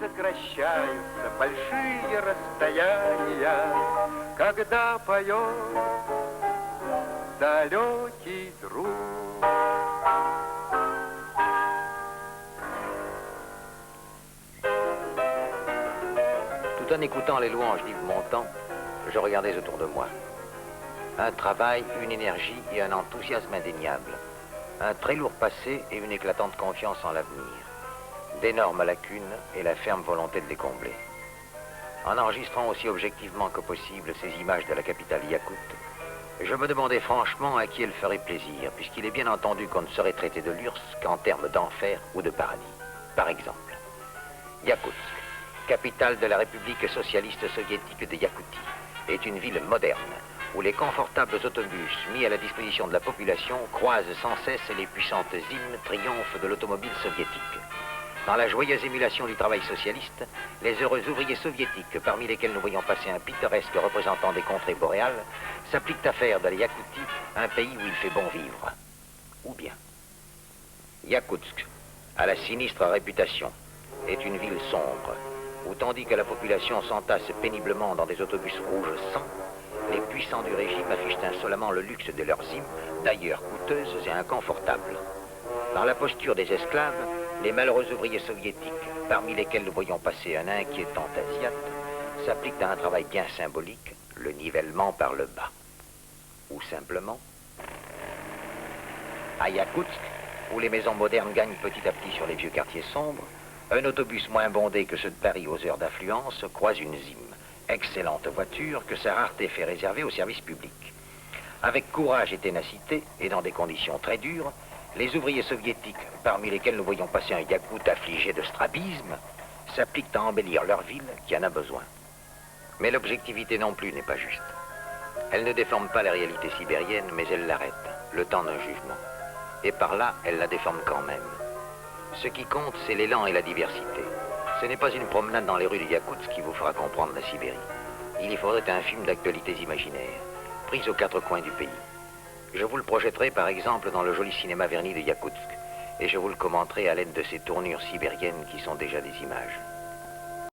сокращаются большие расстояния, когда поет далекий друг. Tout en écoutant les louanges d'Yves Montand, je regardais autour de moi. Un travail, une énergie et un enthousiasme indéniables. Un très lourd passé et une éclatante confiance en l'avenir. D'énormes lacunes et la ferme volonté de les combler. En enregistrant aussi objectivement que possible ces images de la capitale yakoute, je me demandais franchement à qui elle ferait plaisir, puisqu'il est bien entendu qu'on ne saurait traiter de l'URSS qu'en termes d'enfer ou de paradis. Par exemple, Yakoutsk, capitale de la République socialiste soviétique de Yakoutie, est une ville moderne, où les confortables autobus mis à la disposition de la population croisent sans cesse les puissantes hymnes triomphes de l'automobile soviétique. Dans la joyeuse émulation du travail socialiste, les heureux ouvriers soviétiques, parmi lesquels nous voyons passer un pittoresque représentant des contrées boréales, s'appliquent à faire de la Yakoutie un pays où il fait bon vivre. Ou bien, Yakoutsk, à la sinistre réputation, est une ville sombre, où tandis que la population s'entasse péniblement dans des autobus rouges sang, les puissants du régime affichent insolemment le luxe de leurs hymnes, d'ailleurs coûteuses et inconfortables. Dans la posture des esclaves, les malheureux ouvriers soviétiques, parmi lesquels nous voyons passer un inquiétant asiate, s'appliquent à un travail bien symbolique, le nivellement par le bas. Ou simplement, à Yakoutsk, où les maisons modernes gagnent petit à petit sur les vieux quartiers sombres, un autobus moins bondé que ceux de Paris aux heures d'affluence croise une Zim, excellente voiture que sa rareté fait réserver au service public. Avec courage et ténacité, et dans des conditions très dures, les ouvriers soviétiques, parmi lesquels nous voyons passer un Yakoute affligé de strabisme, s'appliquent à embellir leur ville qui en a besoin. Mais l'objectivité non plus n'est pas juste. Elle ne déforme pas la réalité sibérienne, mais elle l'arrête, le temps d'un jugement. Et par là, elle la déforme quand même. Ce qui compte, c'est l'élan et la diversité. Ce n'est pas une promenade dans les rues de Yakoutsk qui vous fera comprendre la Sibérie. Il y faudrait un film d'actualités imaginaires, pris aux quatre coins du pays. Je vous le projetterai par exemple dans le joli cinéma verni de Yakoutsk, et je vous le commenterai à l'aide de ces tournures sibériennes qui sont déjà des images.